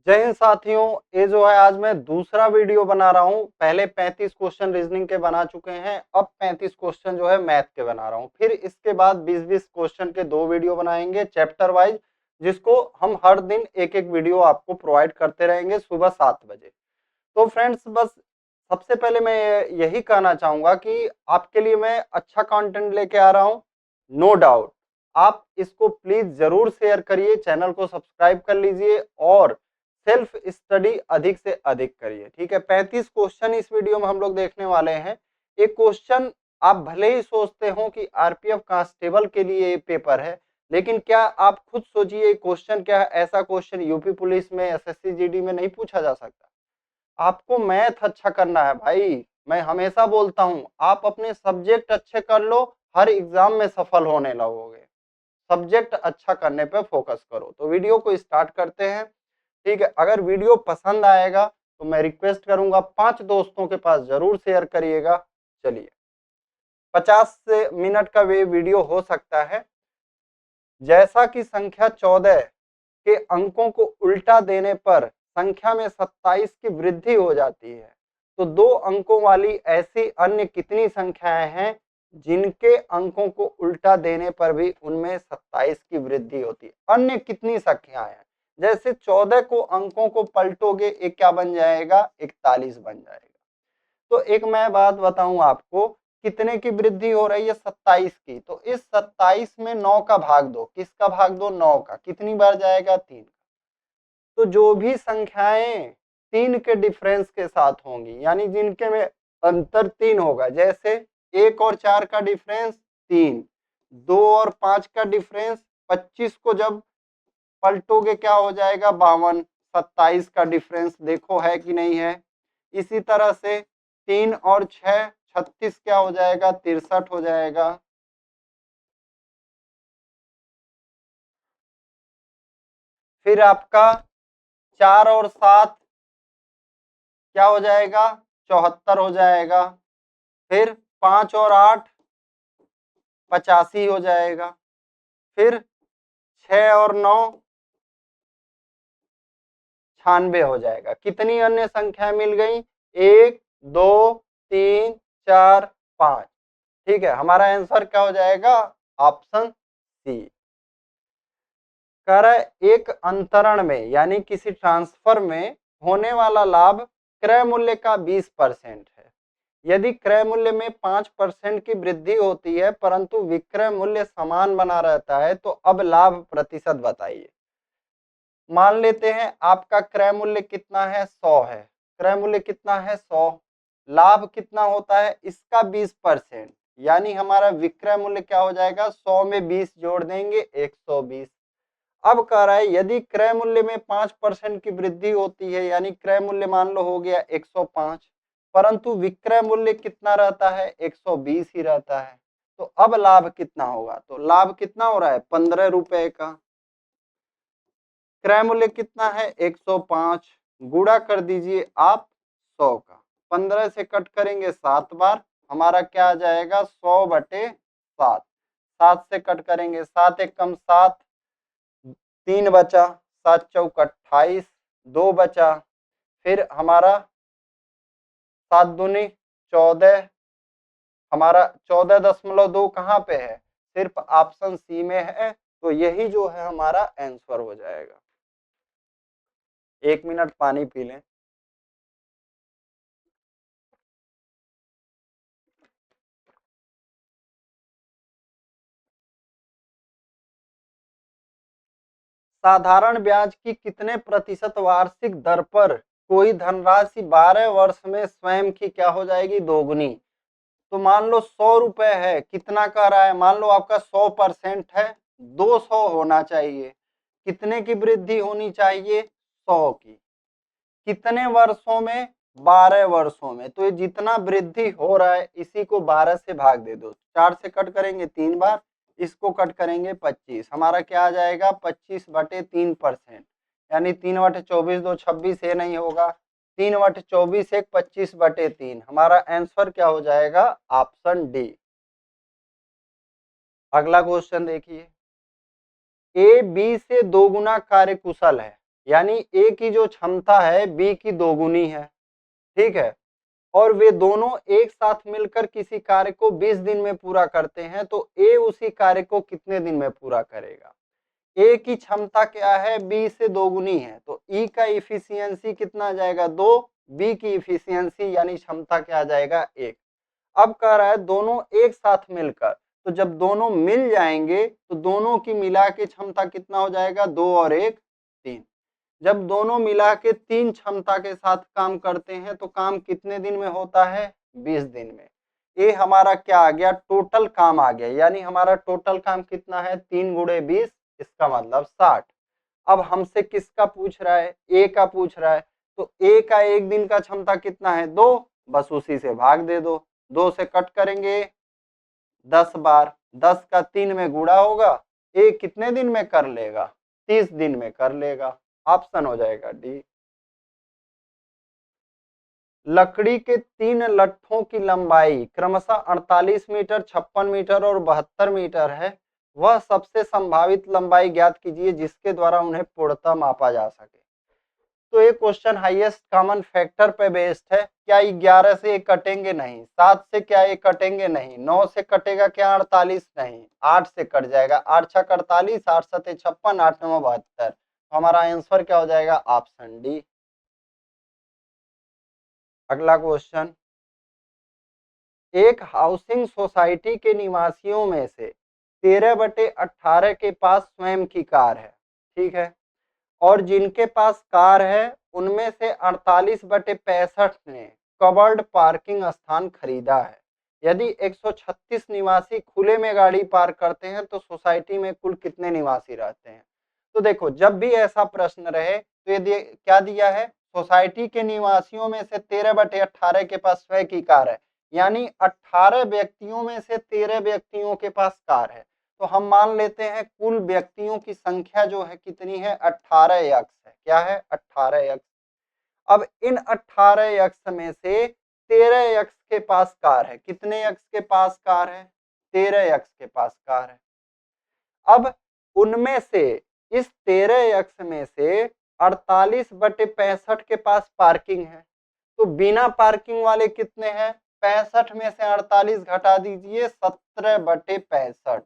जय हिंद साथियों। ये जो है आज मैं दूसरा वीडियो बना रहा हूँ। पहले 35 क्वेश्चन रीजनिंग के बना चुके हैं, अब 35 क्वेश्चन जो है मैथ के बना रहा हूँ। फिर इसके बाद 20-20 क्वेश्चन के 2 वीडियो बनाएंगे चैप्टर वाइज, जिसको हम हर दिन एक एक वीडियो आपको प्रोवाइड करते रहेंगे सुबह 7 बजे। तो फ्रेंड्स, बस सबसे पहले मैं यही कहना चाहूंगा कि आपके लिए मैं अच्छा कंटेंट लेके आ रहा हूँ, नो डाउट। आप इसको प्लीज जरूर शेयर करिए, चैनल को सब्सक्राइब कर लीजिए और सेल्फ स्टडी अधिक से अधिक करिए। ठीक है, 35 क्वेश्चन इस वीडियो में हम लोग देखने वाले हैं। एक क्वेश्चन आप भले ही सोचते हो कि आरपीएफ कांस्टेबल के लिए ये पेपर है, लेकिन क्या आप खुद सोचिए क्वेश्चन क्या है। ऐसा क्वेश्चन यूपी पुलिस में, एसएससी जीडी में नहीं पूछा जा सकता। आपको मैथ अच्छा करना है भाई। मैं हमेशा बोलता हूं, आप अपने सब्जेक्ट अच्छे कर लो, हर एग्जाम में सफल होने लगोगे। सब्जेक्ट अच्छा करने पे फोकस करो। तो वीडियो को स्टार्ट करते हैं। ठीक है, अगर वीडियो पसंद आएगा तो मैं रिक्वेस्ट करूंगा 5 दोस्तों के पास जरूर शेयर करिएगा। चलिए, 50 से मिनट का वे वीडियो हो सकता है। जैसा कि संख्या 14 के अंकों को उल्टा देने पर संख्या में 27 की वृद्धि हो जाती है, तो 2 अंकों वाली ऐसी अन्य कितनी संख्याएं हैं जिनके अंकों को उल्टा देने पर भी उनमें 27 की वृद्धि होती है। अन्य कितनी संख्याएं हैं? जैसे 14 को अंकों को पलटोगे, एक क्या बन जाएगा? 41 बन जाएगा। तो एक मैं बात बताऊं आपको, कितने की वृद्धि हो रही है? 27 की। तो इस 27 में 9 का भाग दो। किसका भाग दो? 9 का। कितनी बार जाएगा? 3। तो जो भी संख्याएं 3 के डिफरेंस के साथ होंगी, यानी जिनके में अंतर 3 होगा, जैसे 1 और 4 का डिफरेंस 3, 2 और 5 का डिफरेंस 25 को जब पलटोगे क्या हो जाएगा? 52। 27 का डिफरेंस देखो है कि नहीं है। इसी तरह से 3 और 6 36 क्या हो जाएगा? 63 हो जाएगा। फिर आपका 4 और 7 क्या हो जाएगा? 74 हो जाएगा। फिर 5 और 8 85 हो जाएगा। फिर 6 और 9 96 हो जाएगा। कितनी अन्य संख्या मिल गई? 1, 2, 3, 4, 5। ठीक है, हमारा आंसर क्या हो जाएगा? Option C. कह रहा है एक अंतरण में यानी किसी ट्रांसफर में होने वाला लाभ क्रय मूल्य का 20% है। यदि क्रय मूल्य में 5% की वृद्धि होती है परंतु विक्रय मूल्य समान बना रहता है, तो अब लाभ प्रतिशत बताइए। मान लेते हैं आपका क्रय मूल्य कितना है? 100 है। क्रय मूल्य कितना है? 100। लाभ कितना होता है? इसका 20%, यानी हमारा विक्रय मूल्य क्या हो जाएगा? 100 में 20 जोड़ देंगे, 120। अब कह रहा है यदि क्रय मूल्य में 5% की वृद्धि होती है, यानी क्रय मूल्य मान लो हो गया 105, परंतु विक्रय मूल्य कितना रहता है? 120 ही रहता है। तो अब लाभ कितना होगा? तो लाभ कितना हो रहा है? 15 रुपए का। क्रय मूल्य कितना है? 105। गुणा कर दीजिए आप 100 का। 15 से कट करेंगे 7 बार, हमारा क्या आ जाएगा? 100/7। 7 से कट करेंगे 7 एक कम 7, 3 बचा, 7 चौक 28, 2 बचा। फिर हमारा 7 दूनी 14, हमारा 14.2 कहाँ पे है? सिर्फ ऑप्शन सी में है। तो यही जो है हमारा आंसर हो जाएगा। 1 मिनट पानी पी लें। साधारण ब्याज की कितने प्रतिशत वार्षिक दर पर कोई धनराशि 12 वर्ष में स्वयं की क्या हो जाएगी? दोगुनी। तो मान लो 100 रुपए है, कितना कह रहा है? मान लो आपका 100% है, 200 होना चाहिए। कितने की वृद्धि होनी चाहिए? 100 की। कितने वर्षों में? 12 वर्षों में। तो ये जितना वृद्धि हो रहा है इसी को 12 से भाग दे दो। 4 से कट करेंगे 3 बार, इसको कट करेंगे 25। हमारा क्या आ जाएगा? 25/3%, यानी 3/24 2 26, ये नहीं होगा। 3/24 1 25/3। हमारा आंसर क्या हो जाएगा? Option D. अगला क्वेश्चन देखिए। ए बी से 2 गुना कार्य कुशल है, यानी ए की जो क्षमता है बी की दोगुनी है, ठीक है। और वे दोनों एक साथ मिलकर किसी कार्य को 20 दिन में पूरा करते हैं, तो ए उसी कार्य को कितने दिन में पूरा करेगा। ए की क्षमता क्या है, बी से दोगुनी है, तो ई का इफिशियंसी कितना आ जाएगा 2, बी की इफिशियंसी यानी क्षमता क्या आ जाएगा 1। अब कह रहा है दोनों एक साथ मिलकर, तो जब दोनों मिल जाएंगे तो दोनों की मिला के क्षमता कितना हो जाएगा 2 और 1 3। जब दोनों मिला के 3 क्षमता के साथ काम करते हैं तो काम कितने दिन में होता है 20 दिन में। ये हमारा क्या आ गया, टोटल काम आ गया, यानी हमारा टोटल काम कितना है 3 गुणे 20, इसका मतलब 60। अब हमसे किसका पूछ रहा है, ए का पूछ रहा है, तो ए का एक दिन का क्षमता कितना है 2, बस उसी से भाग दे दो, 2 से कट करेंगे 10 बार, 10 का 3 में गुणा होगा, ए कितने दिन में कर लेगा 30 दिन में कर लेगा। ऑप्शन हो जाएगा डी। लकड़ी के 3 लट्ठों की लंबाई क्रमशः 48 मीटर, 56 मीटर और 72 मीटर है। वह सबसे संभावित लंबाई ज्ञात कीजिए जिसके द्वारा उन्हें पूर्णतः मापा जा सके। तो ये क्वेश्चन हाईएस्ट कॉमन फैक्टर पे बेस्ड है। क्या 11 से ये कटेंगे नहीं, 7 से क्या ये कटेंगे नहीं, 9 से कटेगा क्या 48 नहीं, 8 से कट जाएगा, 8 छक 48, 8 सते 56, 8 9 72। हमारा आंसर क्या हो जाएगा ऑप्शन डी। अगला क्वेश्चन, एक हाउसिंग सोसाइटी के निवासियों में से 13/18 के पास स्वयं की कार है, ठीक है, और जिनके पास कार है उनमें से 48/65 ने कवर्ड पार्किंग स्थान खरीदा है। यदि 136 निवासी खुले में गाड़ी पार्क करते हैं तो सोसाइटी में कुल कितने निवासी रहते हैं। तो देखो जब भी ऐसा प्रश्न रहे तो ये क्या दिया है, सोसाइटी के निवासियों में से 13/18 के पास स्वयं की कार है, यानी 18 व्यक्तियों में से 13 व्यक्तियों के पास कार है। तो हम मान लेते हैं कुल व्यक्तियों की संख्या जो है कितनी है 18 यक्ष है, क्या है 18 यक्ष। अब इन 18 यक्ष में से 13 यक्ष के पास कार है, कितने यक्ष के पास कार है 13 यक्ष के पास कार है। अब उनमें से इस 13 यक्ष में से 48/65 के पास पार्किंग है, तो बिना पार्किंग वाले कितने हैं 65 में से 48 घटा दीजिए 17/65।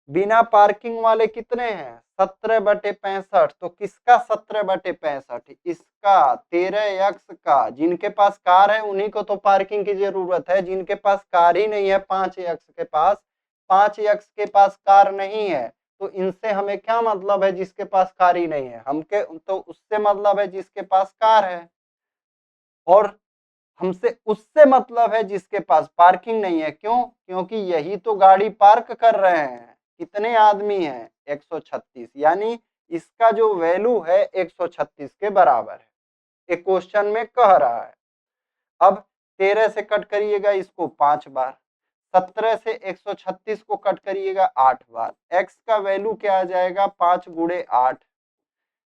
बिना पार्किंग वाले कितने हैं 17/65, तो किसका 17/65, इसका 13 यक्ष का। जिनके पास कार है उन्हीं को तो पार्किंग की जरूरत है, जिनके पास कार ही नहीं है 5 यक्ष के पास, 5 यक्ष के पास कार नहीं है, तो इनसे हमें क्या मतलब है जिसके पास कार ही नहीं है, हमके तो उससे मतलब है जिसके पास कार है, और हमसे उससे मतलब है जिसके पास पार्किंग नहीं है। क्यों, क्योंकि यही तो गाड़ी पार्क कर रहे हैं। कितने आदमी हैं 136, यानी इसका जो वैल्यू है 136 के बराबर है, एक क्वेश्चन में कह रहा है। अब 13 से कट करिएगा इसको 5 बार, 17 से 136 को कट करिएगा 8 बार, x का वैल्यू क्या आ जाएगा 5 गुणे 8,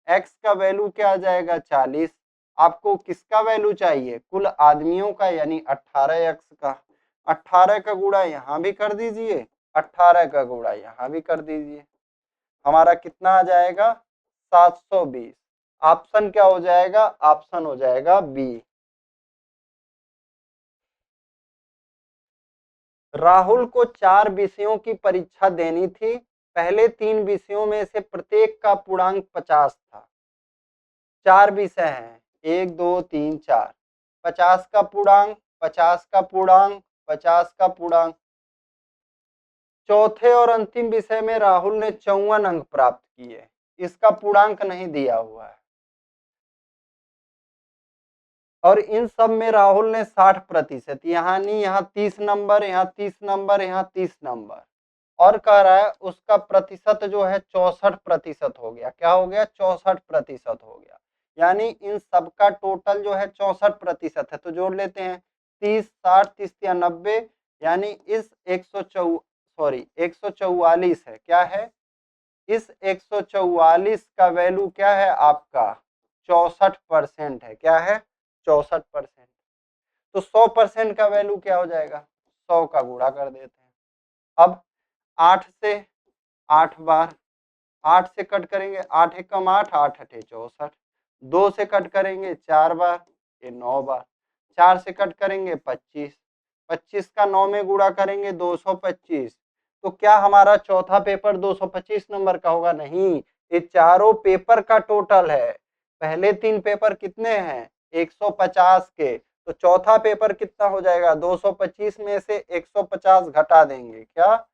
x का वैल्यू क्या आ जाएगा 40। आपको किसका वैल्यू चाहिए, कुल आदमियों का, यानी 18x का। 18 का गुणा यहाँ भी कर दीजिए, 18 का गुणा यहाँ भी कर दीजिए, हमारा कितना आ जाएगा 720। ऑप्शन क्या हो जाएगा, ऑप्शन हो जाएगा बी। राहुल को 4 विषयों की परीक्षा देनी थी, पहले 3 विषयों में से प्रत्येक का पूर्णांक 50 था। 4 विषय हैं 1 2 3 4, 50 का पूर्णांक, 50 का पूर्णांक, 50 का पूर्णांक। चौथे और अंतिम विषय में राहुल ने 54 अंक प्राप्त किए, इसका पूर्णांक नहीं दिया हुआ है, और इन सब में राहुल ने 60%, यहाँ नहीं, यहाँ 30 नंबर, यहाँ 30 नंबर, यहाँ 30 नंबर, और कह रहा है उसका प्रतिशत जो है 64% हो गया। क्या हो गया 64% हो गया, यानी इन सबका टोटल जो है 64% है। तो जोड़ लेते हैं 30 60 30 या 90, यानी इस 144 है, क्या है इस 144 का वैल्यू क्या है आपका 64% है, क्या है 64%। तो 100% का वैल्यू क्या हो जाएगा 100 का गुणा कर देते हैं। अब 8 से 8 बार, 8 से कट करेंगे, 8 एकम 8, 8 अठे 64। 2 से कट करेंगे 4 बार, ये 9 बार। 4 से कट करेंगे 25, 25 का 9 में गुणा करेंगे 225। तो क्या हमारा चौथा पेपर 225 नंबर का होगा? नहीं, ये चारों पेपर का टोटल है। पहले 3 पेपर कितने हैं? 150 के। तो चौथा पेपर कितना हो जाएगा? 225 में से 150 घटा देंगे, क्या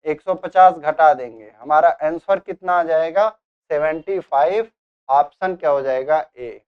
150 घटा देंगे, हमारा आंसर कितना आ जाएगा? 75। ऑप्शन क्या हो जाएगा? ए।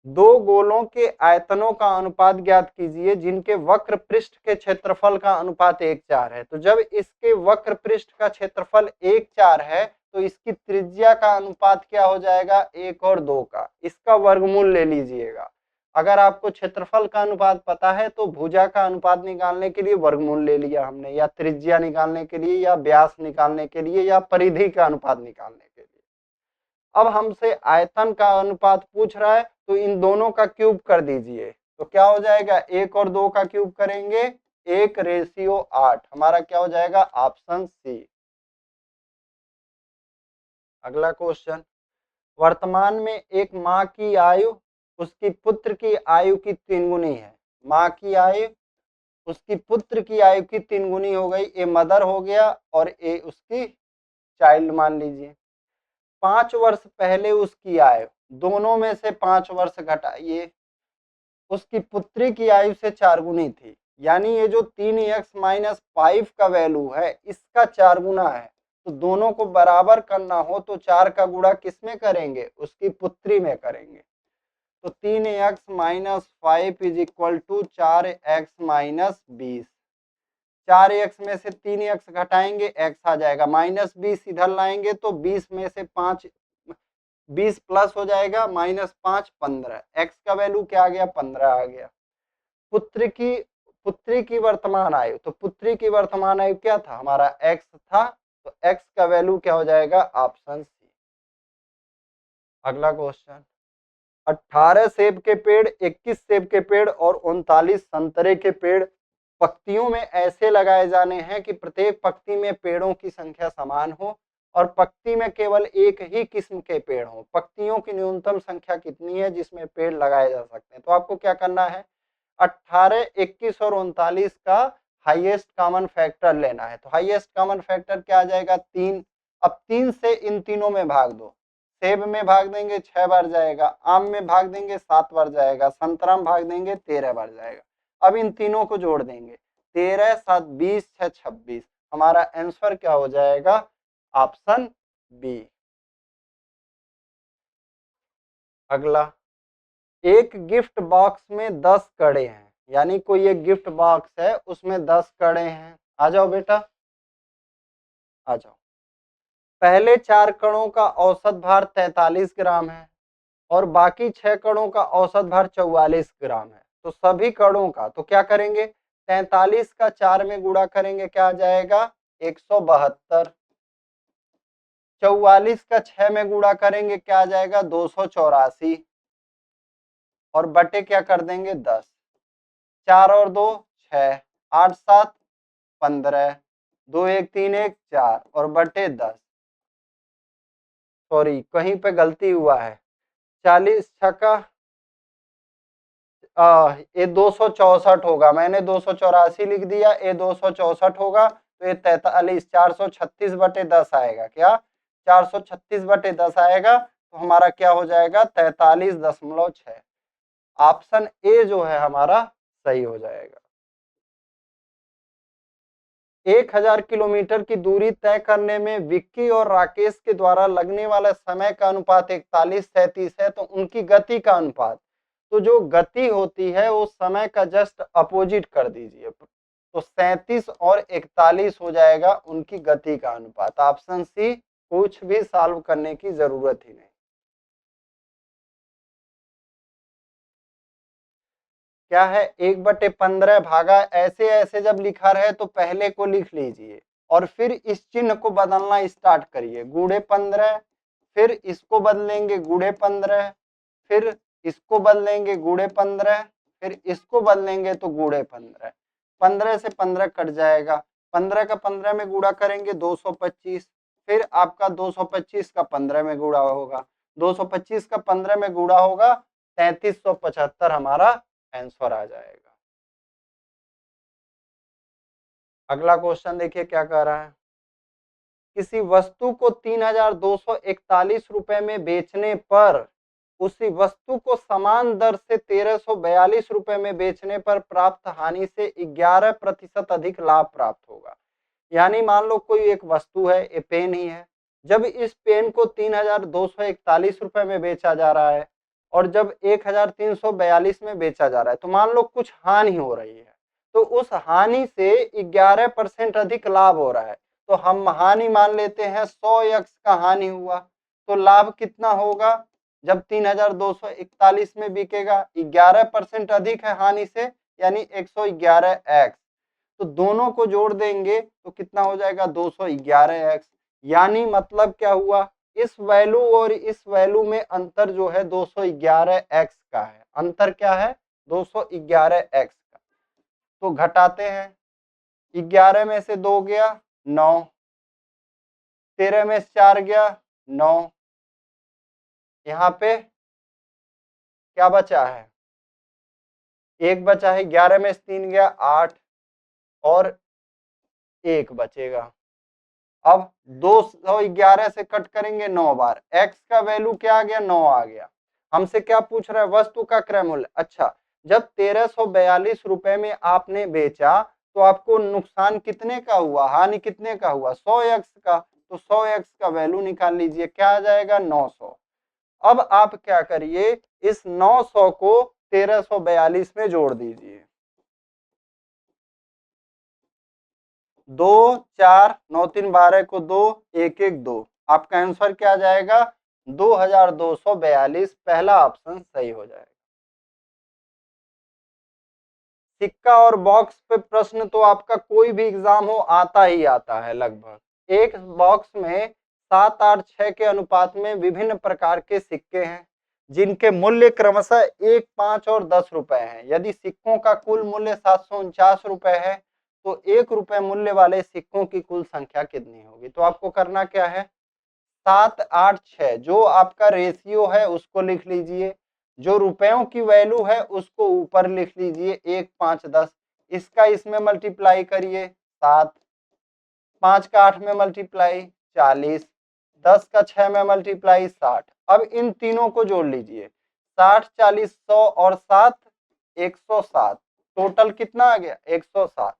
दो गोलों के आयतनों का अनुपात ज्ञात कीजिए जिनके वक्र पृष्ठ के क्षेत्रफल का अनुपात 1:4 है। तो जब इसके वक्र पृष्ठ का क्षेत्रफल 1:4 है तो इसकी त्रिज्या का अनुपात क्या हो जाएगा? 1 और 2 का। इसका वर्गमूल ले लीजिएगा। अगर आपको क्षेत्रफल का अनुपात पता है तो भुजा का अनुपात निकालने के लिए वर्गमूल ले लिया हमने, या त्रिज्या निकालने के लिए, या व्यास निकालने के लिए, या परिधि का अनुपात निकालने के लिए। अब हमसे आयतन का अनुपात पूछ रहा है तो इन दोनों का क्यूब कर दीजिए। तो क्या हो जाएगा? 1 और 2 का क्यूब करेंगे 1:8। हमारा क्या हो जाएगा? Option C. अगला क्वेश्चन, वर्तमान में एक माँ की आयु उसकी पुत्र की आयु की 3 गुनी है। माँ की आयु उसकी पुत्र की आयु की 3 गुनी हो गई। ए मदर हो गया और ए उसकी चाइल्ड मान लीजिए। 5 वर्ष पहले उसकी आयु, दोनों में से 5 वर्ष घटाइए, उसकी पुत्री की आयु से 4 गुनी थी। यानी ये जो 3x-5 का वैल्यू है इसका 4 गुना है। तो दोनों को बराबर करना हो तो 4 का गुणा किस में करेंगे? उसकी पुत्री में करेंगे। तो 3x-5 is equal to 4x-20। 4x में से 3x घटाएंगे, x आ जाएगा। -20 इधर लाएंगे तो 20 में से 5, 20 प्लस हो जाएगा, -5 15। x का वैल्यू क्या आ गया? 15 आ गया। पुत्री की वर्तमान आयु, तो पुत्री की वर्तमान आयु क्या था? हमारा x था। तो x का वैल्यू क्या हो जाएगा? Option C. अगला क्वेश्चन, 18 सेब के पेड़, 21 सेब के पेड़ और 39 संतरे के पेड़ पंक्तियों में ऐसे लगाए जाने हैं कि प्रत्येक पंक्ति में पेड़ों की संख्या समान हो और पंक्ति में केवल एक ही किस्म के पेड़ हो। पंक्तियों की न्यूनतम संख्या कितनी है जिसमें पेड़ लगाए जा सकते हैं? तो आपको क्या करना है? 18, 21 और 39 का हाईएस्ट कॉमन फैक्टर लेना है। तो हाईएस्ट कॉमन फैक्टर क्या आ जाएगा? 3। अब 3 से इन तीनों में भाग दो। सेब में भाग देंगे 6 बार जाएगा, आम में भाग देंगे 7 बार जाएगा, संतरा में भाग देंगे 13 बार जाएगा। अब इन तीनों को जोड़ देंगे, 13 7 20 6 26। हमारा आंसर क्या हो जाएगा? Option B. अगला, एक गिफ्ट बॉक्स में 10 कड़े हैं। यानी कोई एक गिफ्ट बॉक्स है उसमें 10 कड़े हैं। आ जाओ बेटा, आ जाओ। पहले 4 कणों का औसत भार 43 ग्राम है और बाकी 6 कणों का औसत भार 44 ग्राम है। तो सभी कणों का, तो क्या करेंगे? 43 का 4 में गुणा करेंगे, क्या आ जाएगा? 172। 44 का 6 में गुणा करेंगे, क्या आ जाएगा? 284। और बटे क्या कर देंगे? 10। 4 और 2 6, 8 7 15, 2 1 3 1 4 और बटे 10। सॉरी, कहीं पे गलती हुआ है। 40 छक्का, ये 264 होगा। मैंने 284 लिख दिया, ये 264 होगा। तो ये 43, 436 बटे 10 आएगा। क्या 436 बटे 10 आएगा? तो हमारा क्या हो जाएगा? 43.6। ऑप्शन ए जो है हमारा सही हो जाएगा। 1000 किलोमीटर की दूरी तय करने में विक्की और राकेश के द्वारा लगने वाला समय का अनुपात 41-37 है। तो उनकी गति का अनुपात, तो जो गति होती है वो समय का जस्ट अपोजिट कर दीजिए। तो 37 और 41 हो जाएगा उनकी गति का अनुपात। ऑप्शन सी, कुछ भी सॉल्व करने की जरूरत ही नहीं। क्या है? 1/15 भागा, ऐसे ऐसे जब लिखा रहे तो पहले को लिख लीजिए और फिर इस चिन्ह को बदलना स्टार्ट करिए। गुणे 15, फिर इसको बदलेंगे गुणे 15, फिर इसको बदलेंगे गुणे 15, फिर इसको बदलेंगे तो गुणे 15। 15 से 15 कट जाएगा, 15 का 15 में गुणा करेंगे 225, फिर आपका 225 का 15 में गुणा होगा, 225 का 15 में गुणा होगा, 3375 हमारा आंसर आ जाएगा। अगला क्वेश्चन देखिए क्या कह रहा है। किसी वस्तु को 3241 रुपए में बेचने पर उसी वस्तु को समान दर से 1342 रुपए में बेचने पर प्राप्त हानि से 11% अधिक लाभ प्राप्त होगा। यानी मान लो कोई एक वस्तु है, ये पेन ही है, जब इस पेन को 3241 रुपए में बेचा जा रहा है और जब 1342 में बेचा जा रहा है, तो मान लो कुछ हानि हो रही है, तो उस हानि से 11% अधिक लाभ हो रहा है, तो हम हानि मान लेते हैं 100x का हानि हुआ, तो लाभ कितना होगा जब 3241 में बिकेगा, 11% अधिक है हानि से, यानी 111x, तो दोनों को जोड़ देंगे तो कितना हो जाएगा 211x। यानी मतलब क्या हुआ, इस वैल्यू और इस वैल्यू में अंतर जो है 211x का है। अंतर क्या है 211x का। तो घटाते हैं, 11 में से 2 गया 9, 13 में से 4 गया 9, यहाँ पे क्या बचा है, 1 बचा है, 11 में से 3 गया 8 और 1 बचेगा। अब 211 से कट करेंगे 9 बार, x का वैल्यू क्या आ गया 9 आ गया। हमसे क्या पूछ रहा है, वस्तु का क्रय मूल्य। अच्छा, जब 1342 रुपए में आपने बेचा तो आपको नुकसान कितने का हुआ, हानि कितने का हुआ 100x का, तो 100x का वैल्यू निकाल लीजिए, क्या आ जाएगा 900। अब आप क्या करिए, इस 900 को 1342 में जोड़ दीजिए, 2 4 9 3 12 को 2 1 1 2, आपका आंसर क्या आ जाएगा 2242। पहला ऑप्शन सही हो जाएगा। सिक्का और बॉक्स पे प्रश्न तो आपका कोई भी एग्जाम हो आता ही आता है लगभग। एक बॉक्स में 7 8 6 के अनुपात में विभिन्न प्रकार के सिक्के हैं जिनके मूल्य क्रमशः 1 5 और 10 रुपए हैं। यदि सिक्कों का कुल मूल्य 749 रुपए है तो 1 रुपए मूल्य वाले सिक्कों की कुल संख्या कितनी होगी। तो आपको करना क्या है, 7 8 6 जो आपका रेशियो है उसको लिख लीजिए, जो रुपयों की वैल्यू है उसको ऊपर लिख लीजिए 1 5 10, इसका इसमें मल्टीप्लाई करिए 7, 5 का 8 में मल्टीप्लाई 40, 10 का 6 में मल्टीप्लाई 60। अब इन तीनों को जोड़ लीजिए, 60 40 100 और 7 107, टोटल कितना आ गया 107।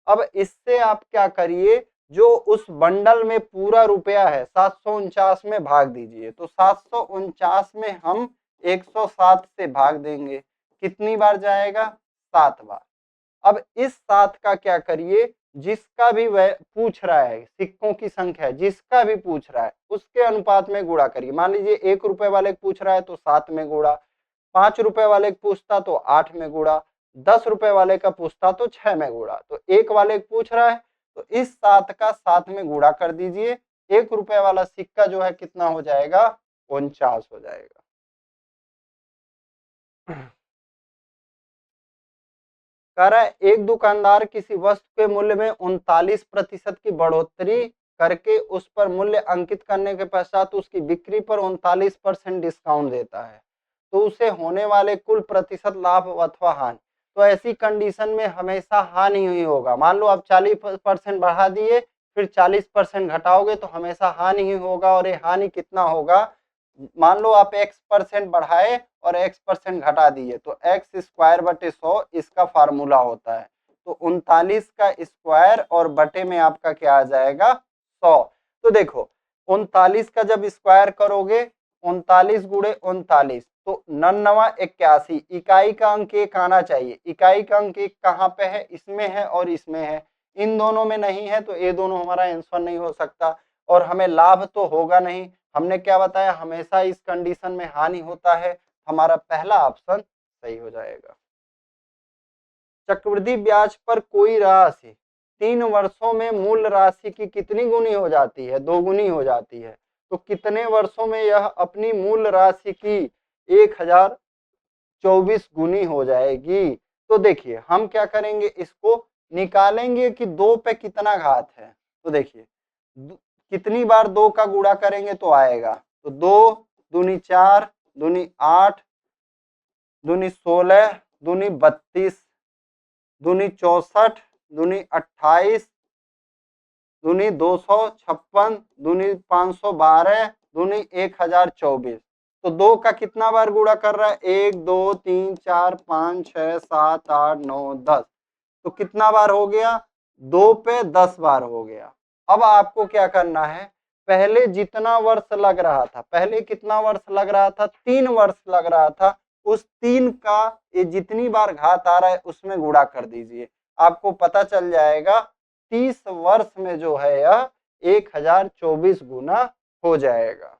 अब इससे आप क्या करिए, जो उस बंडल में पूरा रुपया है 749 में भाग दीजिए, तो 749 में हम 107 से भाग देंगे, कितनी बार जाएगा 7 बार। अब इस 7 का क्या करिए, जिसका भी वह पूछ रहा है सिक्कों की संख्या जिसका भी पूछ रहा है उसके अनुपात में गुणा करिए। मान लीजिए 1 रुपए वाले पूछ रहा है तो 7 में गुणा, 5 रुपए वाले पूछता तो 8 में गुणा, 10 रुपए वाले का पूछता तो 6 में गुणा, तो 1 वाले पूछ रहा है तो इस 7 का 7 में गुणा कर दीजिए, 1 रुपए वाला सिक्का जो है कितना हो जाएगा 49 हो जाएगा। कह रहा है एक दुकानदार किसी वस्तु के मूल्य में 39% की बढ़ोतरी करके उस पर मूल्य अंकित करने के पश्चात उसकी बिक्री पर 39% डिस्काउंट देता है, तो उसे होने वाले कुल प्रतिशत लाभ अथवा हानि। तो ऐसी कंडीशन में हमेशा हानि ही होगा। मान लो आप 40% बढ़ा दिए फिर 40% घटाओगे तो हमेशा हानि ही होगा। और ये हानि कितना होगा, मान लो आप x% बढ़ाए और x% घटा दिए तो x स्क्वायर बटे 100 इसका फार्मूला होता है। तो 39 का स्क्वायर और बटे में आपका क्या आ जाएगा 100। तो देखो 39 का जब स्क्वायर करोगे 39 गुणे 39 तो 9981, इकाई का अंक एक आना चाहिए। इकाई का अंक एक कहाँ पे है, इसमें है और इसमें है, इन दोनों में नहीं है तो ये दोनों हमारा आंसर नहीं हो सकता और हमें लाभ तो होगा नहीं। हमने क्या बताया, हमेशा इस कंडीशन में हानि होता है। हमारा पहला ऑप्शन सही हो जाएगा। चक्रवृद्धि ब्याज पर कोई राशि 3 वर्षों में मूल राशि की कितनी गुनी हो जाती है, 2 गुनी हो जाती है। तो कितने वर्षों में यह अपनी मूल राशि की 1024 गुनी हो जाएगी। तो देखिए हम क्या करेंगे, इसको निकालेंगे कि 2 पे कितना घात है। तो देखिए कितनी बार 2 का गुणा करेंगे तो आएगा, तो 2 दूनी 4 दूनी 8 दूनी 16 दूनी 32 दूनी 64 दूनी 28 दूनी 256 दूनी 512 दूनी 1024। तो 2 का कितना बार गुणा कर रहा है, 1 2 3 4 5 6 7 8 9 10। तो कितना बार हो गया, 2 पे 10 बार हो गया। अब आपको क्या करना है, पहले जितना वर्ष लग रहा था, पहले कितना वर्ष लग रहा था, 3 वर्ष लग रहा था, उस 3 का ये जितनी बार घात आ रहा है उसमें गुणा कर दीजिए, आपको पता चल जाएगा 30 वर्ष में जो है यह 1024 गुना हो जाएगा।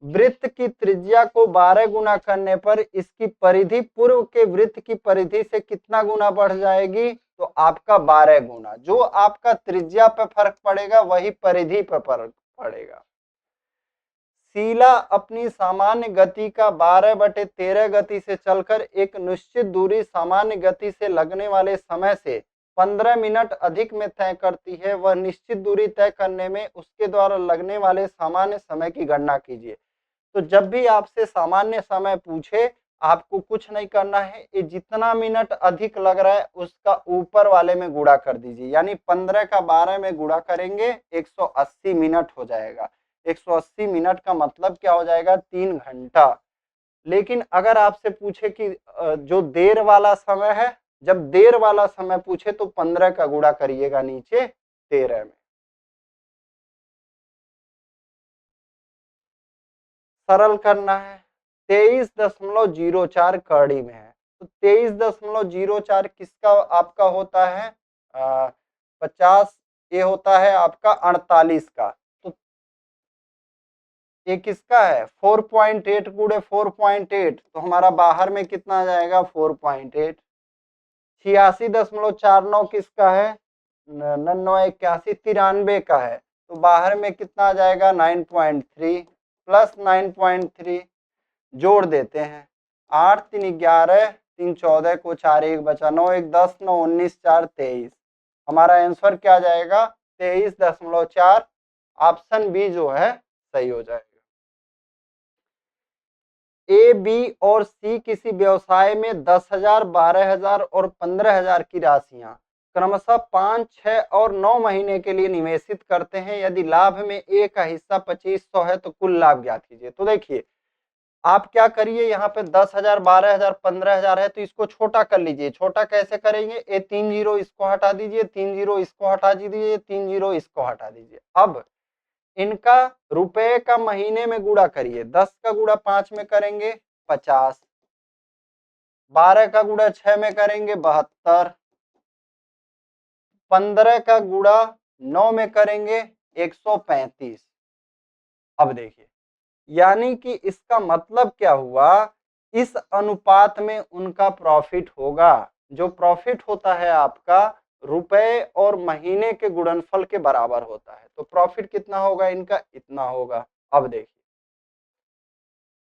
वृत्त की त्रिज्या को 12 गुना करने पर इसकी परिधि पूर्व के वृत्त की परिधि से कितना गुना बढ़ जाएगी, तो आपका 12 गुना। जो आपका त्रिज्या पर फर्क पड़ेगा वही परिधि पर फर्क पड़ेगा। शीला अपनी सामान्य गति का 12/13 गति से चलकर एक निश्चित दूरी सामान्य गति से लगने वाले समय से 15 मिनट अधिक में तय करती है। वह निश्चित दूरी तय करने में उसके द्वारा लगने वाले सामान्य समय की गणना कीजिए। तो जब भी आपसे सामान्य समय पूछे, आपको कुछ नहीं करना है, ये जितना मिनट अधिक लग रहा है उसका ऊपर वाले में गुणा कर दीजिए, यानी 15 का 12 में गुणा करेंगे 180 मिनट हो जाएगा। 180 मिनट का मतलब क्या हो जाएगा, 3 घंटा। लेकिन अगर आपसे पूछे कि जो देर वाला समय है, जब देर वाला समय पूछे तो 15 का गुणा करिएगा नीचे 13 में। सरल करना है, 23.04 कड़ी में है, तो 23.04 किसका आपका होता है, 50, ये होता है आपका 48 का। तो ये किसका है, 4.8 गुणे 4.8, तो हमारा बाहर में कितना आ जाएगा 4.8। 86.49 किसका है, 99 81 93 का है, तो बाहर में कितना आ जाएगा 9.3 प्लस 9.3, जोड़ देते हैं, 8 3 11 3 14 को 4 1 बचा, 9 1 10 9 19 4 23। हमारा आंसर क्या आ जाएगा 23.4। ऑप्शन बी जो है सही हो जाएगा। ए, बी और सी किसी व्यवसाय में 10,000, 12,000 और 15,000 की राशियां क्रमशः 5, 6 और 9 महीने के लिए निवेशित करते हैं। यदि लाभ में ए का हिस्सा 2500 है तो कुल लाभ ज्ञात कीजिए। तो देखिए, आप क्या करिए, यहाँ पे 10,000, 12,000, 15,000 है तो इसको छोटा कर लीजिए। छोटा कैसे करेंगे, ए 3 जीरो इसको हटा दीजिए, 3 जीरो इसको हटा दीजिए, 3 जीरो इसको हटा दीजिए। अब इनका रुपए का महीने में गुणा करिए, 10 का गुणा 5 में करेंगे 50, 12 का गुणा 6 में करेंगे 72, 15 का गुणा 9 में करेंगे 135। अब देखिए, यानी कि इसका मतलब क्या हुआ, इस अनुपात में उनका प्रॉफिट होगा। जो प्रॉफिट होता है आपका रुपए और महीने के गुणनफल के बराबर होता है। तो प्रॉफिट कितना होगा इनका, इतना होगा। अब देखिए,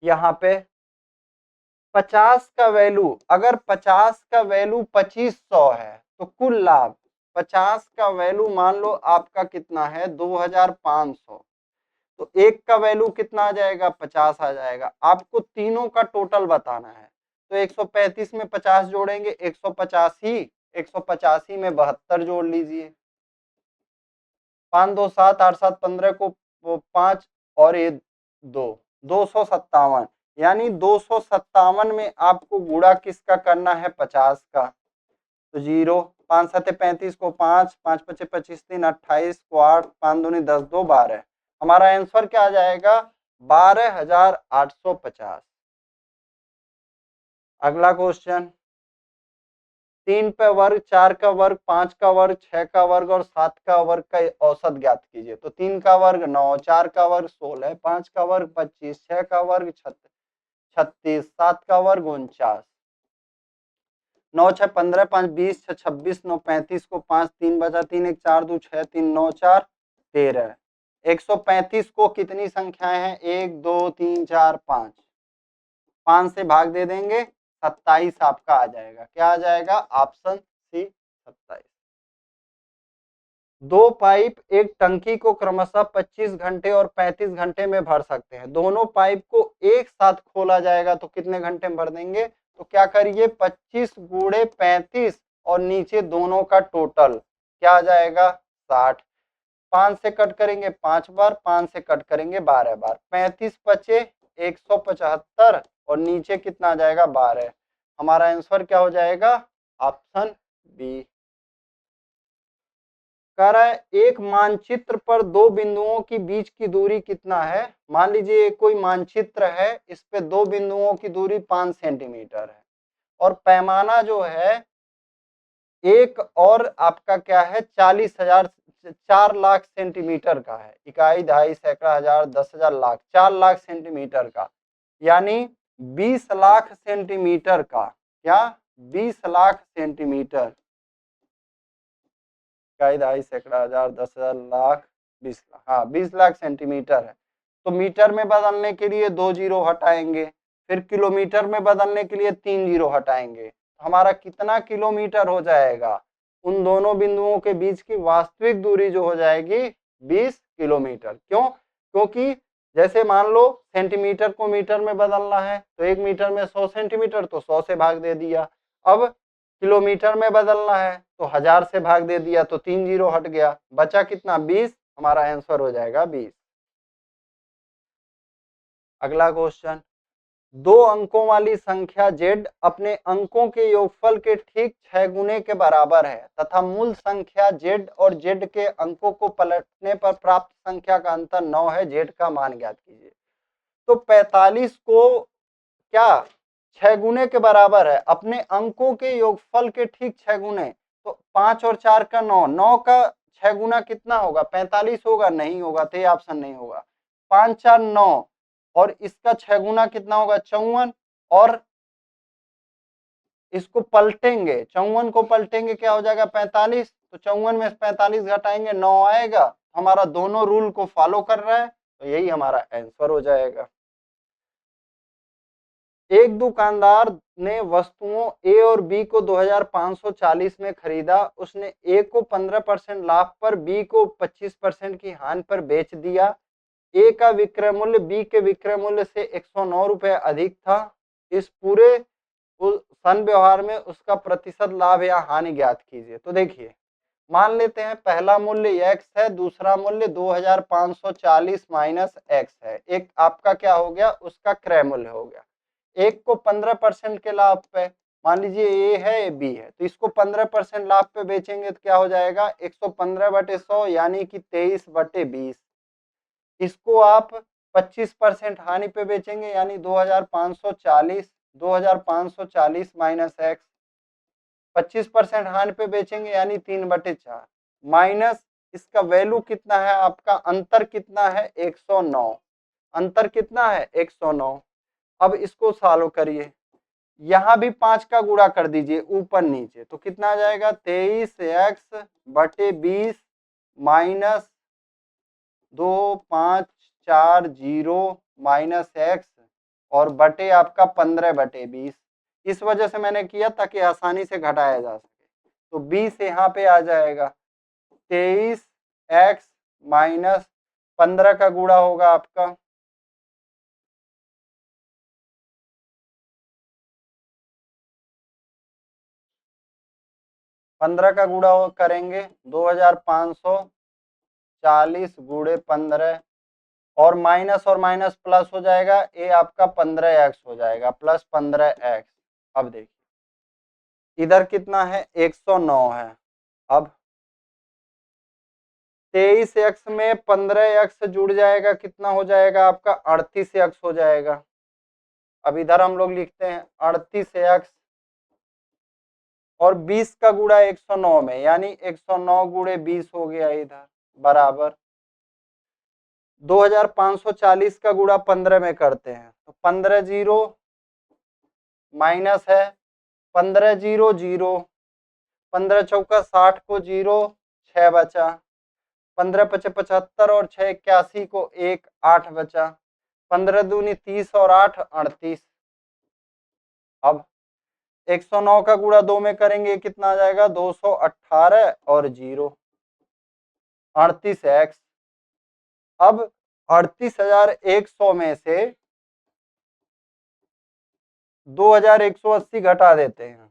यहाँ पे 50 का वैल्यू, अगर 50 का वैल्यू 2500 है तो कुल लाभ 50 का वैल्यू मान लो आपका कितना है 2500, तो एक का वैल्यू कितना आ जाएगा 50 आ जाएगा। आपको तीनों का टोटल बताना है, तो 135 में 50 जोड़ेंगे 185, 185 में 72 जोड़ लीजिए, 5 2 7 8 7 15 को 5 और ये 2, 257, यानी 257 में आपको गुणा किसका करना है 50 का। तो 0, 5 7 35 को 5, 5 5 25 3 28 को 8, 5 दूनी 10 2 12। हमारा आंसर क्या आ जाएगा 12,850। अगला क्वेश्चन, 3 पे वर्ग, 4 का वर्ग, 5 का वर्ग, 6 का वर्ग और 7 का वर्ग का औसत ज्ञात कीजिए। तो 3 का वर्ग 9, 4 का वर्ग 16, 5 का वर्ग 25, 6 का वर्ग 36, 7 का वर्ग 49। 9 6 15 5 20 6 26 9 35 को 5 3 बचा, 3 1 4 2 6 3 9 4 13। 135 को कितनी संख्याएं हैं, 1 2 3 4 5, 5 से भाग दे देंगे 27 आपका आ जाएगा। क्या आ जाएगा, ऑप्शन सी 27। दो पाइप एक टंकी को क्रमशः 25 घंटे और 35 घंटे में भर सकते हैं। दोनों पाइप को एक साथ खोला जाएगा तो कितने घंटे में भर देंगे? तो क्या करिए, 25 गुणे 35 और नीचे दोनों का टोटल क्या आ जाएगा? 60। 5 से कट करेंगे 5 बार, 5 से कट करेंगे 12 बार, 35 बचे 175 और नीचे कितना आ जाएगा? 12। हमारा आंसर क्या हो जाएगा? Option B. कह रहा है एक मानचित्र पर दो बिंदुओं की बीच की दूरी कितना है? मान लीजिए कोई मानचित्र है, इस पे दो बिंदुओं की दूरी 5 सेंटीमीटर है और पैमाना जो है एक और आपका क्या है? 40,000 4 लाख सेंटीमीटर का है। इकाई, दहाई, सैकड़ा, हजार, 10,000, लाख, 4 लाख सेंटीमीटर का, यानी 20 लाख सेंटीमीटर का। क्या? 20 लाख सेंटीमीटर। इकाई, दहाई, सैकड़ा, हजार, 10,000, लाख, 20 लाख, हाँ 20 लाख सेंटीमीटर है। तो मीटर में बदलने के लिए 2 जीरो हटाएंगे, फिर किलोमीटर में बदलने के लिए 3 जीरो हटाएंगे। हमारा कितना किलोमीटर हो जाएगा? उन दोनों बिंदुओं के बीच की वास्तविक दूरी जो हो जाएगी 20 किलोमीटर। क्यों? क्योंकि जैसे मान लो सेंटीमीटर को मीटर में बदलना है तो 1 मीटर में 100 सेंटीमीटर, तो 100 से भाग दे दिया। अब किलोमीटर में बदलना है तो 1000 से भाग दे दिया, तो 3 जीरो हट गया, बचा कितना? 20। हमारा आंसर हो जाएगा 20। अगला क्वेश्चन, दो अंकों वाली संख्या z अपने अंकों के योगफल के ठीक 6 गुने के बराबर है तथा मूल संख्या z और z के अंकों को पलटने पर प्राप्त संख्या का अंतर 9 है। z का मान ज्ञात कीजिए। तो 45 को क्या 6 गुने के बराबर है, अपने अंकों के योगफल के ठीक 6 गुने, तो 5 और 4 का 9, 9 का 6 गुना कितना होगा? 45 होगा? नहीं होगा, तो ये ऑप्शन नहीं होगा। 5 4 9 और इसका 6 गुना कितना होगा? 54। और इसको पलटेंगे, 54 को पलटेंगे क्या हो जाएगा? 45। तो 54 में 45 घटाएंगे 9 आएगा। हमारा दोनों रूल को फॉलो कर रहा है, तो यही हमारा आंसर हो जाएगा। एक दुकानदार ने वस्तुओं ए और बी को 2540 में खरीदा। उसने ए को 15% लाभ पर, बी को 25% की हानि पर बेच दिया। ए का विक्रय मूल्य बी के विक्रय मूल्य से 109 रुपए अधिक था। इस पूरे सन व्यवहार में उसका प्रतिशत लाभ या हानि ज्ञात कीजिए। तो देखिए, मान लेते हैं पहला मूल्य x है, दूसरा मूल्य 2540 माइनस x है। एक आपका क्या हो गया? उसका क्रय मूल्य हो गया। एक को 15% के लाभ पे, मान लीजिए ए है ए बी है, तो इसको 15% लाभ पे बेचेंगे तो क्या हो जाएगा? 115/100 यानी कि 23/20। इसको आप 25% हानि पे बेचेंगे यानी 2540, 2540 माइनस एक्स, 25% हानि पे बेचेंगे यानी 3/4 माइनस इसका वैल्यू कितना है? आपका अंतर कितना है? 109। अंतर कितना है? 109। अब इसको सॉल्व करिए, यहां भी 5 का गुणा कर दीजिए ऊपर नीचे, तो कितना आ जाएगा? 23x/20 माइनस 2540 माइनस एक्स और बटे आपका 15/20। इस वजह से मैंने किया ताकि आसानी से घटाया जा सके। तो 20 यहाँ पे आ जाएगा, 23x माइनस 15 का गुणा होगा आपका 15 का गुणा करेंगे 2540 गुणे 15 और माइनस प्लस हो जाएगा, ये आपका 15x हो जाएगा, प्लस 15x। अब देखिए इधर कितना है? 109 है। अब 23x में 15x जुड़ जाएगा, कितना हो जाएगा आपका? 38x हो जाएगा। अब इधर हम लोग लिखते हैं 38x और 20 का गुणा 109 में, यानी 109 गुणे 20 हो गया इधर, बराबर 2540 का गुणा 15 में करते हैं तो 15 जीरो माइनस है 15 जीरो जीरो, 15 चौका 60 को जीरो, 6 बचा, 15 पचे 75 और 6 81 को 1, 8 बचा, 15 दूनी 30 और 8 38। अब 109 का गुणा 2 में करेंगे कितना आ जाएगा? 218 और जीरो, 38x। अब 38,100 में से 2,180 घटा देते हैं।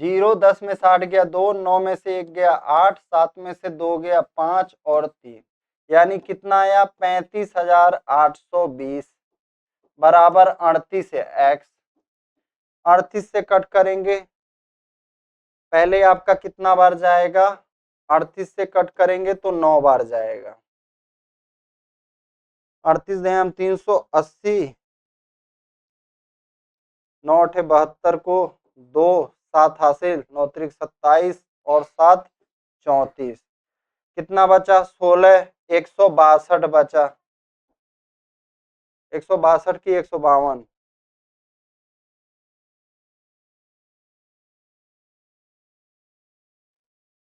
0 10 में 60 गया 2, 9 में से 1 गया 8, 7 में से 2 गया 5 और 3, यानी कितना आया 35,820 बराबर 38 है x। 38 से कट करेंगे, पहले आपका कितना बार जाएगा, 38 से कट करेंगे तो 9 बार जाएगा। 38 दें हम 380, 9 8 72 को 2 7 हासिल, 9 3 27 और 7 34, कितना बचा 16, 162 बचा, 162 की 152,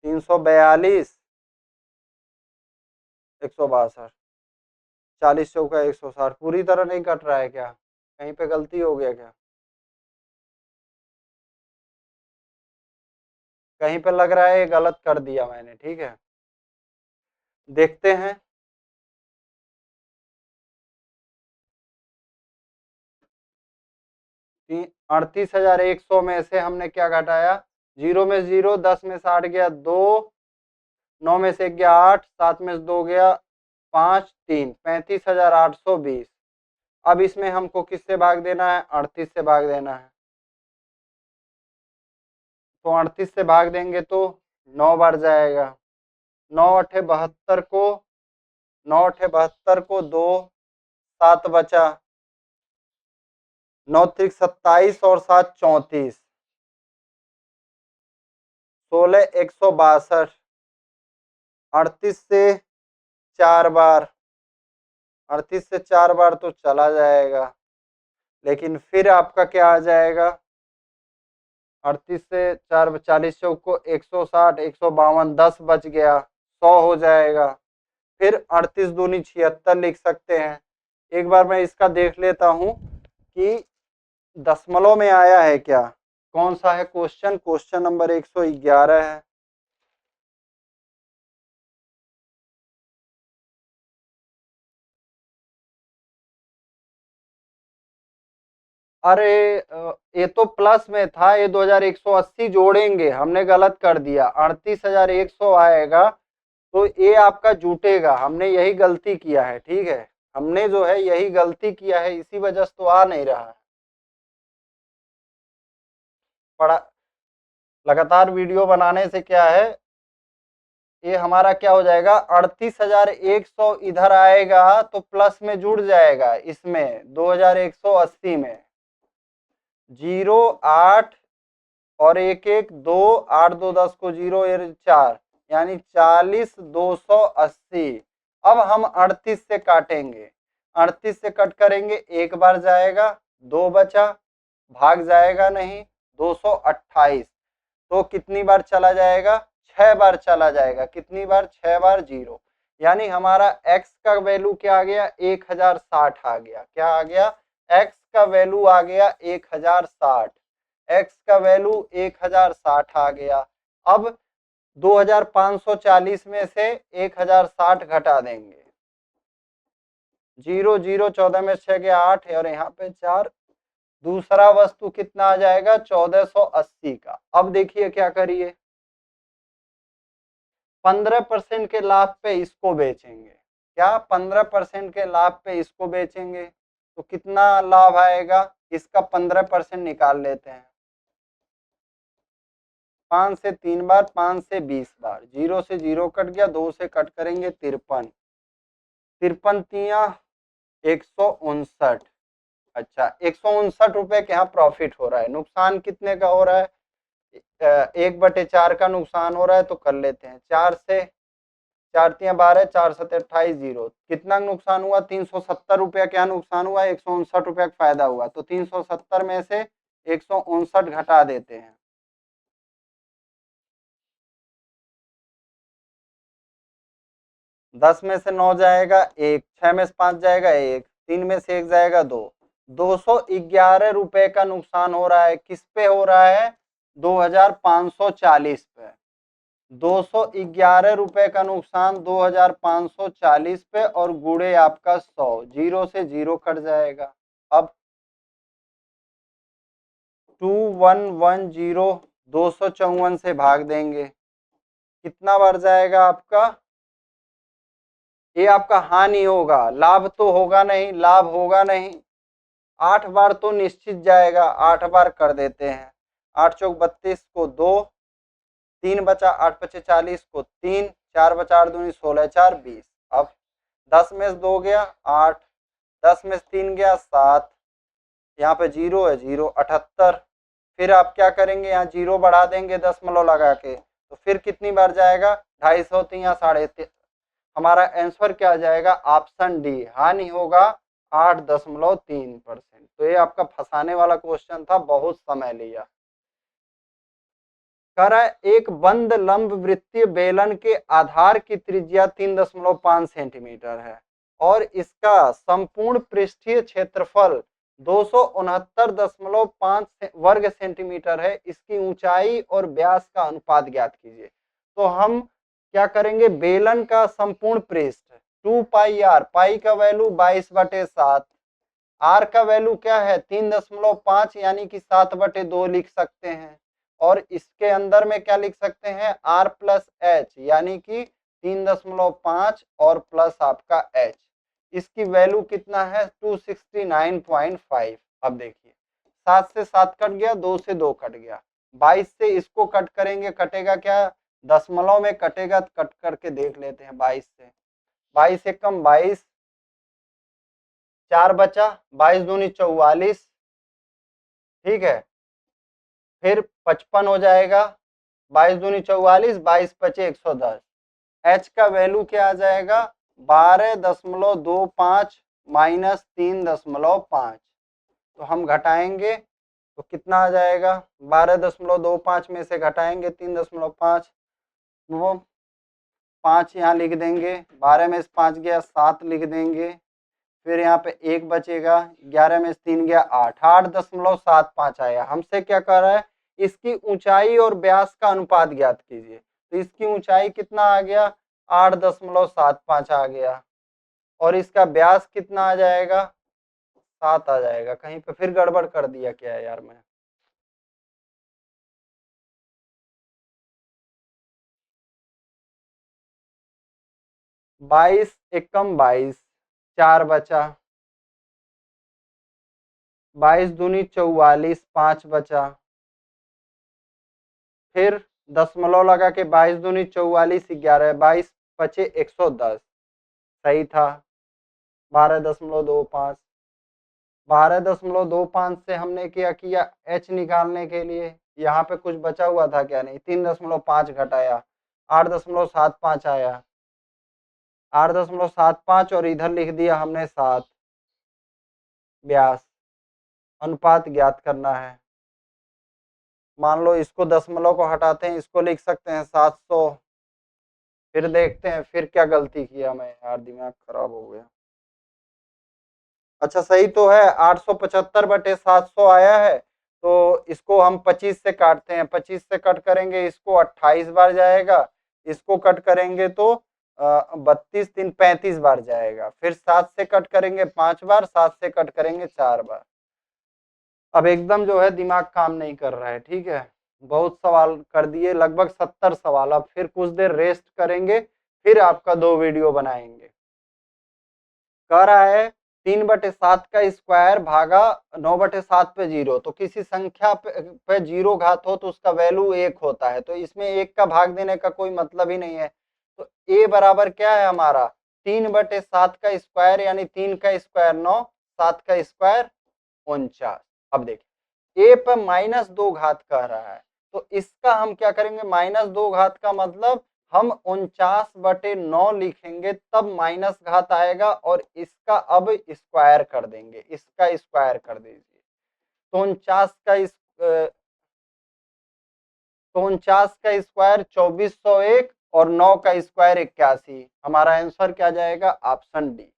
342, 162, 40 चौका 160। पूरी तरह नहीं कट रहा है क्या, कहीं पे गलती हो गया क्या, कहीं पे लग रहा है गलत कर दिया मैंने, ठीक है देखते हैं। कि 38,100 में से हमने क्या घटाया, 0 में 0, 10 में 60 गया 2, 9 में से 1 गया 8, 7 में से 2 गया 5 3, 35,820। अब इसमें हमको किससे भाग देना है, 38 से भाग देना है। तो 38 से भाग देंगे तो 9 बार जाएगा, 9 8 72 को 9 8 72 को 2 7 बचा, 9 3 27 और 7 34, 16 162। 38 से 4 बार, 38 से 4 बार तो चला जाएगा, लेकिन फिर आपका क्या आ जाएगा, 38 से 4 40 चौक को 160, 152, 10 बच गया, 100 हो जाएगा। फिर 38 दूनी 76 लिख सकते हैं। एक बार मैं इसका देख लेता हूं कि दशमलव में आया है क्या, कौन सा है क्वेश्चन, क्वेश्चन नंबर 111 है। अरे ये तो प्लस में था, ये 2180 जोड़ेंगे, हमने गलत कर दिया, 38,100 आएगा तो ये आपका जुटेगा, हमने यही गलती किया है, ठीक है हमने जो है यही गलती किया है, इसी वजह से तो आ नहीं रहा है। पढ़ा, लगातार वीडियो बनाने से क्या है, ये हमारा क्या हो जाएगा, 38,100 इधर आएगा तो प्लस में जुड़ जाएगा, इसमें 2180 में 0 8 और 1 1 2, 8 2 10 को 0 4, यानी 40,280। अब हम 38 से काटेंगे, 38 से कट करेंगे, एक बार जाएगा 2 बचा, भाग जाएगा नहीं, 228, तो कितनी बार चला जाएगा, 6 बार चला जाएगा, कितनी बार 6 बार 0, यानी हमारा x का वैल्यू क्या आ गया, 1060 आ गया, क्या आ गया, x का वैल्यू आ गया 1060, x का वैल्यू 1060 आ गया। अब 2540 में से 1060 घटा देंगे, 0 0 14 में 6 के 8 और यहाँ पे 4, दूसरा वस्तु कितना आ जाएगा 1480 का। अब देखिए क्या करिए, 15% के लाभ पे इसको बेचेंगे, क्या 15% के लाभ पे इसको बेचेंगे तो कितना लाभ आएगा, इसका 15% निकाल लेते हैं, 5 से 3 बार, 5 से 20 बार, 0 से 0 कट गया, 2 से कट करेंगे 53, 53 तिया 159। अच्छा 159 रुपए के यहाँ प्रॉफिट हो रहा है, नुकसान कितने का हो रहा है, 1/4 का नुकसान हो रहा है, तो कर लेते हैं, 4 से 4 तिया 12, 4 7 28, 0, कितना नुकसान हुआ, 370 रुपया क्या नुकसान हुआ, 159 रुपया का फायदा हुआ, तो 370 में से 159 घटा देते हैं, 10 में से 9 जाएगा 1, 6 में से 5 जाएगा 1, 3 में से 1 जाएगा 2, 211 रुपए का नुकसान हो रहा है, किस पे हो रहा है, 2540 पे। 211 रुपए का नुकसान 2540 पे और गुड़े आपका 100, जीरो से जीरो कट जाएगा। अब 2110 254 से भाग देंगे, कितना बढ़ जाएगा आपका? ये आपका हानि होगा, लाभ तो होगा नहीं, लाभ होगा नहीं। 8 बार तो निश्चित जाएगा, 8 बार कर देते हैं। 8 चौक 32 को 2, 3 बचा, 8 पचे 40 को 3, 4 बचा 8 दूनी 16, 4 20। अब 10 में से 2 गया 8, 10 में से 3 गया 7, यहाँ पे जीरो है, जीरो 78। फिर आप क्या करेंगे, यहाँ जीरो बढ़ा देंगे दशमलव लगा के, तो फिर कितनी बार जाएगा? 250, तो यहाँ 3.5। हमारा आंसर क्या आ जाएगा? ऑप्शन डी, हानि होगा 8.3%। तो ये आपका फंसाने वाला क्वेश्चन था, बहुत समय लिया। कह रहा है एक बंद लंब वृत्तीय बेलन के आधार की त्रिज्या 3.5 सेंटीमीटर है और इसका संपूर्ण पृष्ठीय क्षेत्रफल 269.5 वर्ग सेंटीमीटर है। इसकी ऊंचाई और व्यास का अनुपात ज्ञात कीजिए। तो हम क्या करेंगे, बेलन का संपूर्ण पृष्ठ 2 पाई आर, पाई का वैल्यू 22/7, आर का वैल्यू क्या है 3.5 यानी कि 7/2 लिख सकते हैं, और इसके अंदर में क्या लिख सकते हैं, आर प्लस एच यानी कि 3.5 और प्लस आपका एच। इसकी वैल्यू कितना है 269.5। अब देखिए 7 से 7 कट गया, 2 से 2 कट गया, 22 से इसको कट करेंगे, कटेगा क्या, दशमलव में कटेगा, कट करके देख लेते हैं। 22 से 22 से कम 22, 4 बचा, 22 दूनी 44, ठीक है। फिर 55 हो जाएगा, 22 दूनी 44, 22 पचे 110। एच का वैल्यू क्या आ जाएगा 12.25 माइनस 3.5। तो हम घटाएंगे तो कितना आ जाएगा, 12.25 में से घटाएंगे 3.5, वो 5 यहाँ लिख देंगे, 12 में से 5 गया 7 लिख देंगे, फिर यहाँ पे 1 बचेगा, 11 में से 3 गया 8, 8.75 आया। हमसे क्या कर रहा है, इसकी ऊंचाई और व्यास का अनुपात ज्ञात कीजिए। तो इसकी ऊंचाई कितना आ गया 8.75 आ गया, और इसका व्यास कितना आ जाएगा 7 आ जाएगा। कहीं पे फिर गड़बड़ कर दिया क्या है यार मैं? बाईस एकम 22, 4 बचा, 22 दूनी 44, 5 बचा, फिर दशमलव लगा के 22 दूनी 44, 11, 22 पचे 110, सही था। 12.25, 12.25 से हमने क्या किया, एच निकालने के लिए यहाँ पे कुछ बचा हुआ था क्या, नहीं, 3.5 घटाया, 8.75 आया, 8.75 और इधर लिख दिया हमने 7। व्यास अनुपात ज्ञात करना है। मान लो इसको दशमलव को हटाते हैं, इसको लिख सकते हैं 700। फिर देखते हैं फिर क्या गलती किया मैं यार, दिमाग खराब हो गया। अच्छा सही तो है, 875/700 आया है। तो इसको हम 25 से काटते हैं, 25 से कट करेंगे इसको 28 बार जाएगा, इसको कट करेंगे तो 32 3 35 बार जाएगा, फिर 7 से कट करेंगे 5 बार, 7 से कट करेंगे 4 बार। अब एकदम जो है दिमाग काम नहीं कर रहा है, ठीक है। बहुत सवाल कर दिए, लगभग 70 सवाल। अब फिर कुछ देर रेस्ट करेंगे, फिर आपका 2 वीडियो बनाएंगे। कह रहा है 3/7 का स्क्वायर भागा 9/7 पे 0। तो किसी संख्या पे 0 घात हो तो उसका वैल्यू 1 होता है, तो इसमें 1 का भाग देने का कोई मतलब ही नहीं है। तो ए बराबर क्या है हमारा 3/7 का स्क्वायर यानी 3 का स्क्वायर 9, 7 का स्क्वायर 49। अब देखिए ए पर -2 घात कह रहा है, तो इसका हम क्या करेंगे, -2 घात का मतलब हम 49/9 लिखेंगे, तब माइनस घात आएगा, और इसका अब स्क्वायर कर देंगे, इसका स्क्वायर कर दीजिए। तो 49 का स्क्वायर 2401 और 9 का स्क्वायर 81। हमारा आंसर क्या जाएगा, ऑप्शन डी।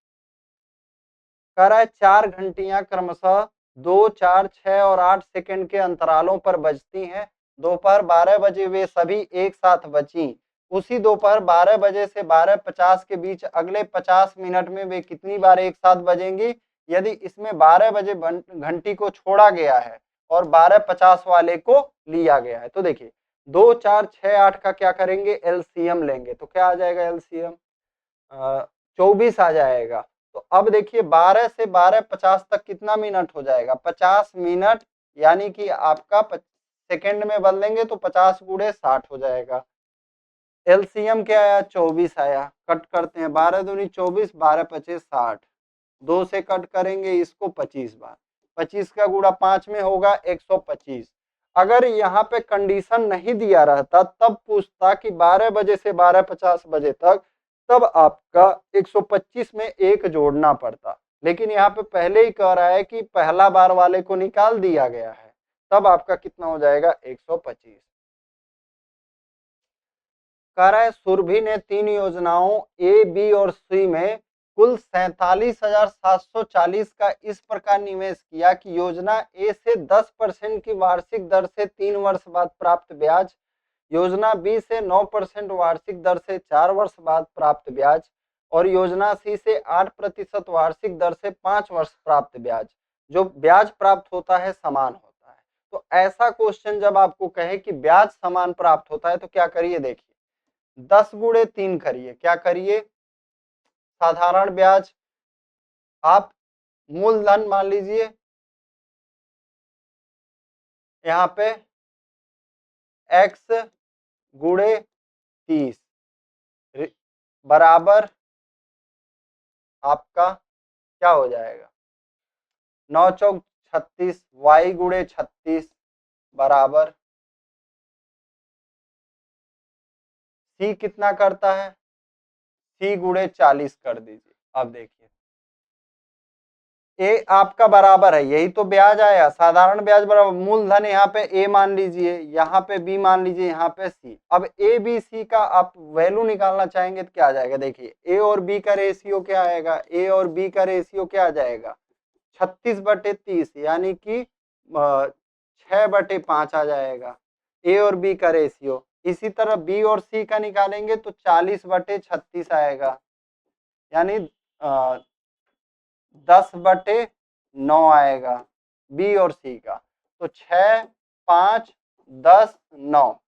कह रहा है 4 घंटियां क्रमशः 2, 4, 6 और 8 सेकंड के अंतरालों पर बजती हैं। दोपहर 12 बजे वे सभी एक साथ बची। उसी दोपहर 12 बजे से 12:50 के बीच अगले 50 मिनट में वे कितनी बार एक साथ बजेंगी? यदि इसमें 12 बजे घंटी को छोड़ा गया है और 12:50 वाले को लिया गया है, तो देखिए 2, 4, 6, 8 का क्या करेंगे? एलसीएम लेंगे। तो क्या आ जाएगा एलसीएम? 24 आ जाएगा। तो अब देखिए 12 से 12:50 तक कितना मिनट हो जाएगा? 50 मिनट, यानी कि आपका सेकंड में बदलेंगे तो 50 गुणे 60 हो जाएगा। एलसीएम क्या आया? 24 आया। कट करते हैं, 12 दूनी 24, 12 पचे 60। 2 से कट करेंगे इसको 25 बार। 25 का गुणा 5 में होगा 125। अगर यहाँ पे कंडीशन नहीं दिया रहता तब पूछता कि 12 बजे से 12:50 बजे तक, तब आपका 125 में 1 जोड़ना पड़ता। लेकिन यहाँ पे पहले ही कह रहा है कि पहला बार वाले को निकाल दिया गया है, तब आपका कितना हो जाएगा? 125। कह रहा है सुरभि ने 3 योजनाओं ए, बी और सी में कुल 47,740 का इस प्रकार निवेश किया कि योजना ए से 10% की वार्षिक दर से 3 वर्ष बाद प्राप्त ब्याज, योजना बी से 9% वार्षिक दर से 4 वर्ष बाद प्राप्त ब्याज और योजना सी से 8% वार्षिक दर से 5 वर्ष प्राप्त ब्याज, जो ब्याज प्राप्त होता है समान होता है। तो ऐसा क्वेश्चन जब आपको कहे कि ब्याज समान प्राप्त होता है तो क्या करिए? देखिए 10 गुणे 3 करिए। क्या करिए? साधारण ब्याज आप मूलधन मान लीजिए यहाँ पे x गुणे 30 बराबर आपका क्या हो जाएगा? 9 चौक 36, y गुणे 36 बराबर c कितना करता है? c गुणे 40 कर दीजिए। अब देखिए ए आपका बराबर है, यही तो ब्याज आया, साधारण ब्याज बराबर मूलधन, यहाँ पे ए मान लीजिए, यहाँ पे बी मान लीजिए, यहाँ पे सी। अब ए बी सी का आप वैल्यू निकालना चाहेंगे तो क्या आ जाएगा? देखिए ए और बी का रेशियो क्या आएगा? ए और बी का रेशियो क्या आ जाएगा? 36/30, यानी कि 6/5 आ जाएगा ए और बी का रेशियो। इसी तरह बी और सी का निकालेंगे तो 40/36 आएगा, यानी 10/9 आएगा बी और सी का। तो 6, 5, 10, 9,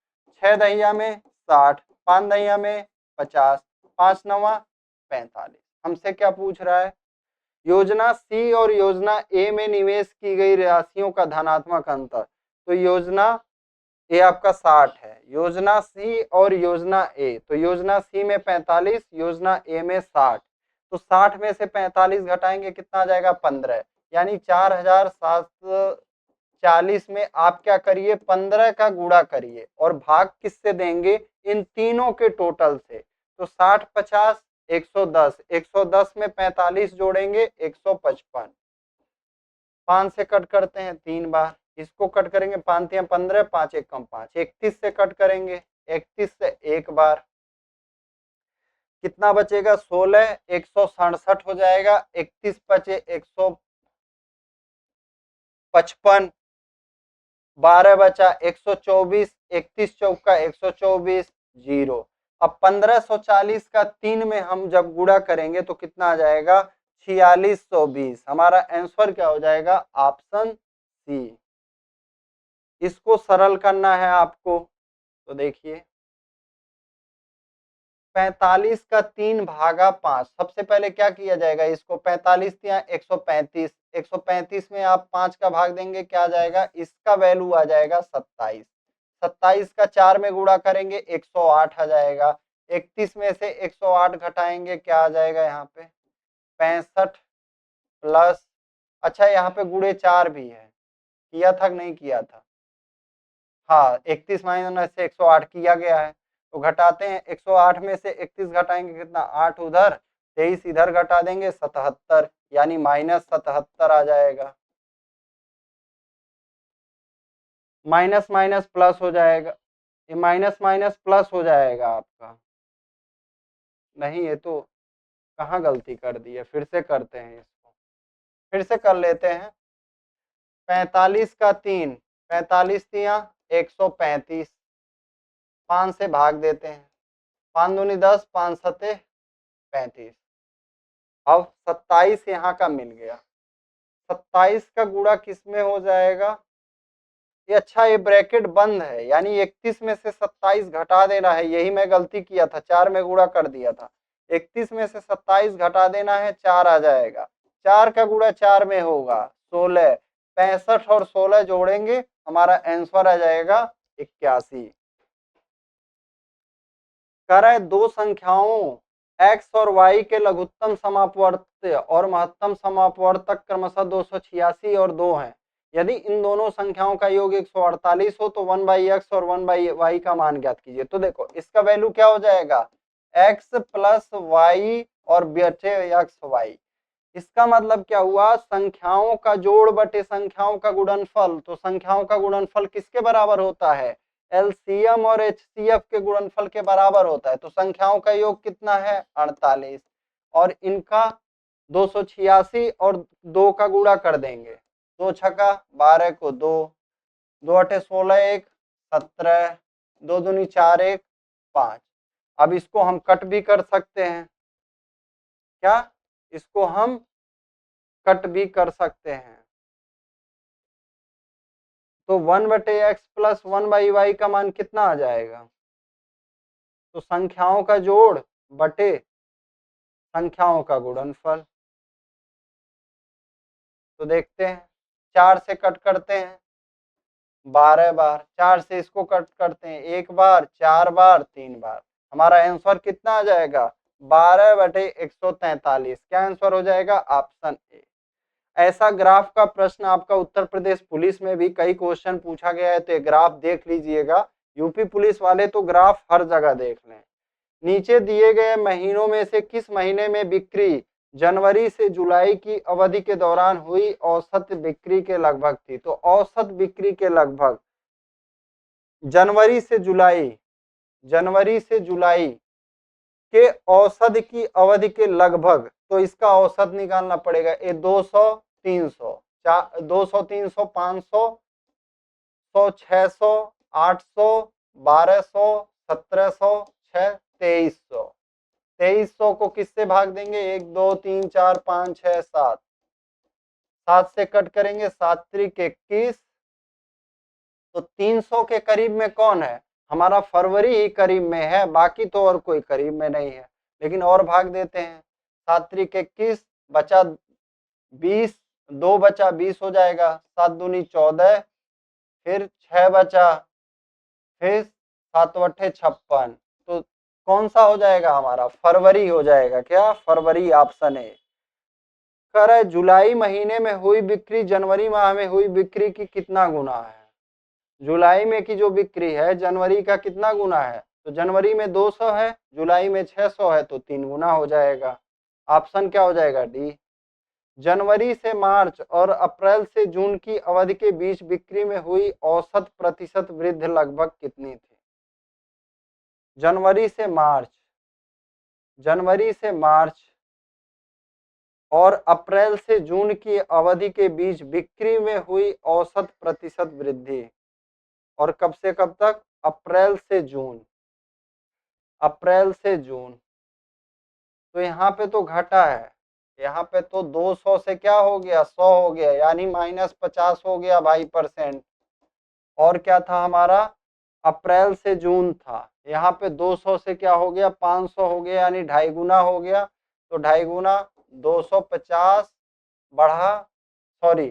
6 दहिया में 60, 5 दहिया में 50, 5 नवा 45। हमसे क्या पूछ रहा है? योजना सी और योजना ए में निवेश की गई राशियों का धनात्मक अंतर। तो योजना ए आपका 60 है, योजना सी और योजना ए, तो योजना सी में 45, योजना ए में 60। तो 60 में से 45 घटाएंगे कितना आ जाएगा? 15, यानी 4740 में आप क्या करिए? 15 का गुणा करिए और भाग किससे देंगे? इन तीनों के टोटल से। तो 60, 50, 110, 110 में 45 जोड़ेंगे 155। 5 से कट करते हैं 3 बार, इसको कट करेंगे 5 तिया 15, 5 एक कम 5, 31 से कट करेंगे 31 से एक बार, कितना बचेगा? 16, 167 हो जाएगा। 31 बचे 155, 12 बचा 124, 31 चौका 124, 0। अब 1540 का 3 में हम जब गुणा करेंगे तो कितना आ जाएगा? 4620। हमारा आंसर क्या हो जाएगा? Option C. इसको सरल करना है आपको, तो देखिए 45 का 3 भागा 5। सबसे पहले क्या किया जाएगा? इसको 45 या 135, 135 में आप 5 का भाग देंगे, क्या आ जाएगा? इसका वैल्यू आ जाएगा 27। 27 का 4 में गुणा करेंगे 108 आ जाएगा। 31 में से 108 घटाएंगे, क्या आ जाएगा? यहाँ पे 65 प्लस, अच्छा यहाँ पे गुणे 4 भी है, किया था कि नहीं किया था? हाँ, 31 माइनस से 108 किया गया है, तो घटाते हैं। 108 में से 31 घटाएंगे कितना? 8 उधर, 23 इधर घटा देंगे 77, यानी -77 आ जाएगा। माइनस माइनस प्लस हो जाएगा, ये माइनस माइनस प्लस हो जाएगा आपका। नहीं, ये तो कहाँ गलती कर दी है? फिर से करते हैं, इसको फिर से कर लेते हैं। 45 का 3, 45 तिया 135, 5 से भाग देते हैं, 5 दूनी 10, 5 सते 35। अब 27 यहाँ का मिल गया, 27 का गुणा किस में हो जाएगा, ये अच्छा ये ब्रैकेट बंद है, यानी 31 में से 27 घटा देना है, यही मैं गलती किया था, 4 में गुणा कर दिया था। 31 में से 27 घटा देना है, 4 आ जाएगा, 4 का गुणा 4 में होगा 16, 65 और 16 जोड़ेंगे, हमारा आंसर आ जाएगा 81। कह रहा है दो संख्याओं x और y के लघुत्तम समापवर्त और महत्तम समापवर्तक क्रमशः 286 और 2 हैं। यदि इन दोनों संख्याओं का योग 148 हो तो 1/x और 1/y का मान ज्ञात कीजिए। तो देखो इसका वैल्यू क्या हो जाएगा, x प्लस वाई और बटे एक्स वाई। इसका मतलब क्या हुआ, संख्याओं का जोड़ बटे संख्याओं का गुणनफल। तो संख्याओं का गुणनफल किसके बराबर होता है, एलसीएम और एचसीएफ के गुणनफल के बराबर होता है। तो संख्याओं का योग कितना है 48 और इनका 286 और 2 का गुणा कर देंगे, 2 छक्का 12 को 2, 2 अठे 16, 1 17, 2 दूनी 4, 1 5। अब इसको हम कट भी कर सकते हैं, क्या इसको हम कट भी कर सकते हैं। तो 1/x प्लस 1/y का मान कितना आ जाएगा, तो संख्याओं का जोड़ बटे संख्याओं का गुणनफल। तो देखते हैं, 4 से कट करते हैं 12 बार, 4 से इसको कट करते हैं 1 बार, 4 बार, 3 बार, हमारा आंसर कितना आ जाएगा 12/143। क्या आंसर हो जाएगा, ऑप्शन ए। ऐसा ग्राफ का प्रश्न आपका उत्तर प्रदेश पुलिस में भी कई क्वेश्चन पूछा गया है, तो ये ग्राफ देख लीजिएगा। यूपी पुलिस वाले तो ग्राफ हर जगह देख लें। नीचे दिए गए महीनों में से किस महीने में बिक्री जनवरी से जुलाई की अवधि के दौरान हुई औसत बिक्री के लगभग थी। तो औसत बिक्री के लगभग जनवरी से जुलाई के औसत की अवधि के लगभग, तो इसका औसत निकालना पड़ेगा। ये 200, 300, 200, 300, 500, 100, 600, 800, 1200, 1700, 6, 2300। 2300 को किससे भाग देंगे, 1 2 3 4 5 6 7, 7 से कट करेंगे 7 त्रिक 21। तो 300 के करीब में कौन है, हमारा फरवरी ही करीब में है, बाकी तो और कोई करीब में नहीं है। लेकिन और भाग देते हैं, 7 त्रिक 21 बचा 20, 2 बचा 20 हो जाएगा, 7 दूनी 14, फिर 6 बचा, फिर 7 अट्ठे 56। तो कौन सा हो जाएगा हमारा, फरवरी हो जाएगा। क्या, फरवरी, ऑप्शन ए। कह रहा है जुलाई महीने में हुई बिक्री जनवरी माह में हुई बिक्री की कितना गुना है। जुलाई में की जो बिक्री है जनवरी का कितना गुना है, तो जनवरी में 200 है, जुलाई में 600 है, तो 3 गुना हो जाएगा। ऑप्शन क्या हो जाएगा, डी। जनवरी से मार्च और अप्रैल से जून की अवधि के बीच बिक्री में हुई औसत प्रतिशत वृद्धि लगभग कितनी थी। जनवरी से मार्च और अप्रैल से जून की अवधि के बीच बिक्री में हुई औसत प्रतिशत वृद्धि, और कब से कब तक, अप्रैल से जून, तो यहाँ पे तो घटा है, यहाँ पे तो 200 से क्या हो गया 100 हो गया, यानी -50 हो गया भाई %। और क्या था हमारा, अप्रैल से जून था, यहाँ पे 200 से क्या हो गया 500 हो गया, यानी 2.5 गुना हो गया। तो 2.5 गुना 250 बढ़ा, सॉरी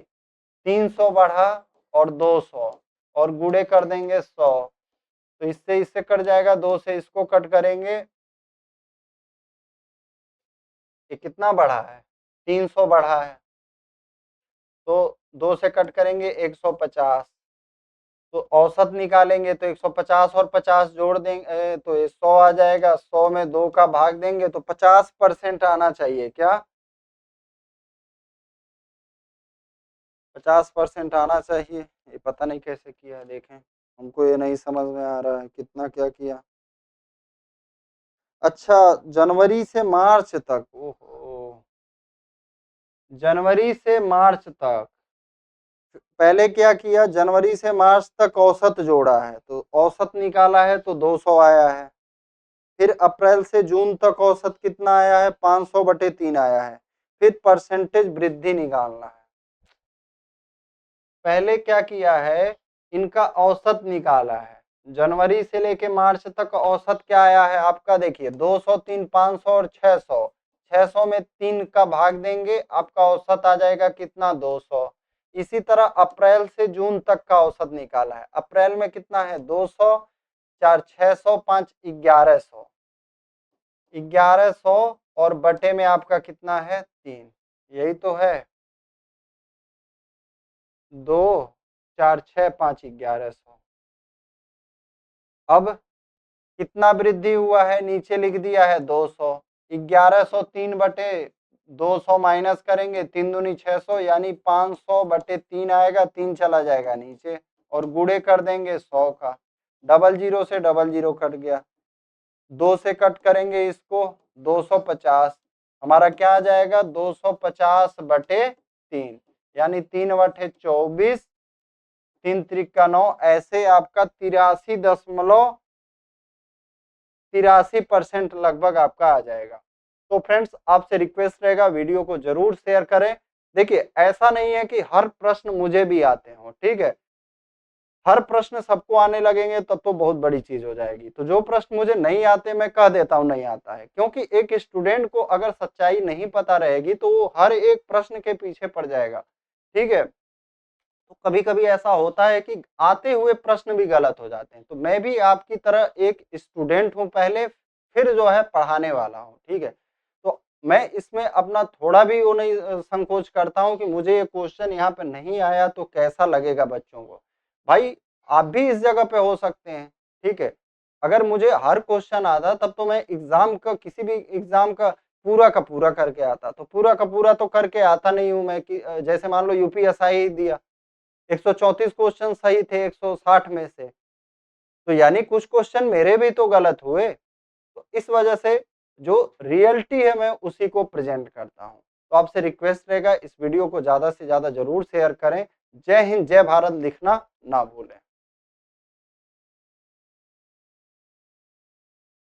300 बढ़ा और 200 और गुणे कर देंगे 100। तो इससे कट जाएगा, 2 से इसको कट करेंगे, ये कितना बढ़ा है 300 बढ़ा है, तो 2 से कट करेंगे 150। तो औसत निकालेंगे तो 150 और 50 जोड़ देंगे तो ये 100 आ जाएगा, 100 में 2 का भाग देंगे तो 50% आना चाहिए। क्या, 50% आना चाहिए। ये पता नहीं कैसे किया, देखें, हमको ये नहीं समझ में आ रहा है कितना क्या किया। अच्छा, जनवरी से मार्च तक, ओहो, जनवरी से मार्च तक पहले क्या किया, जनवरी से मार्च तक औसत जोड़ा है, तो औसत निकाला है तो 200 आया है। फिर अप्रैल से जून तक औसत कितना आया है, 500/3 आया है। फिर परसेंटेज वृद्धि निकालना है। पहले क्या किया है, इनका औसत निकाला है। जनवरी से लेके मार्च तक औसत क्या आया है आपका, देखिए 200, 3, 500 और 600। 600 में 3 का भाग देंगे, आपका औसत आ जाएगा कितना, 200। इसी तरह अप्रैल से जून तक का औसत निकाला है। अप्रैल में कितना है, 200, 4, 600, 5, 1100। 1100 और बटे में आपका कितना है, 3। यही तो है, 2, 4, 6, 5, 1100। अब कितना वृद्धि हुआ है, नीचे लिख दिया है 200। 1100 3/200 माइनस करेंगे, 3 दूनी 600, यानी 500/3 आएगा। 3 चला जाएगा नीचे और गुणे कर देंगे 100 का। डबल जीरो से डबल जीरो कट गया, 2 से कट करेंगे इसको, 250। हमारा क्या आ जाएगा, 250/3, यानी 3/24। 3 त्रिका 9, ऐसे आपका 83% लगभग आपका आ जाएगा। तो फ्रेंड्स, आपसे रिक्वेस्ट रहेगा, वीडियो को जरूर शेयर करें। देखिए, ऐसा नहीं है कि हर प्रश्न मुझे भी आते हो, ठीक है। हर प्रश्न सबको आने लगेंगे तब तो बहुत बड़ी चीज हो जाएगी। तो जो प्रश्न मुझे नहीं आते मैं कह देता हूँ नहीं आता है, क्योंकि एक स्टूडेंट को अगर सच्चाई नहीं पता रहेगी तो वो हर एक प्रश्न के पीछे पड़ जाएगा, ठीक है। तो कभी कभी ऐसा होता है कि आते हुए प्रश्न भी गलत हो जाते हैं। तो मैं भी आपकी तरह एक स्टूडेंट हूं पहले, फिर जो है पढ़ाने वाला हूं, ठीक है। तो मैं इसमें अपना थोड़ा भी वो नहीं संकोच करता हूं कि मुझे ये क्वेश्चन यहाँ पे नहीं आया तो कैसा लगेगा बच्चों को। भाई, आप भी इस जगह पे हो सकते हैं, ठीक है। अगर मुझे हर क्वेश्चन आता तब तो मैं एग्जाम का, किसी भी एग्जाम का पूरा करके आता। तो पूरा का पूरा तो करके आता नहीं हूं मैं, कि जैसे मान लो यूपीएसआई ही दिया, 134 क्वेश्चन सही थे 160 में से, तो यानी कुछ क्वेश्चन मेरे भी तो गलत हुए। तो इस वजह से जो रियलिटी है मैं उसी को प्रेजेंट करता हूं। तो आपसे रिक्वेस्ट रहेगा, इस वीडियो को ज्यादा से ज्यादा जरूर शेयर करें। जय हिंद, जय भारत लिखना ना भूलें।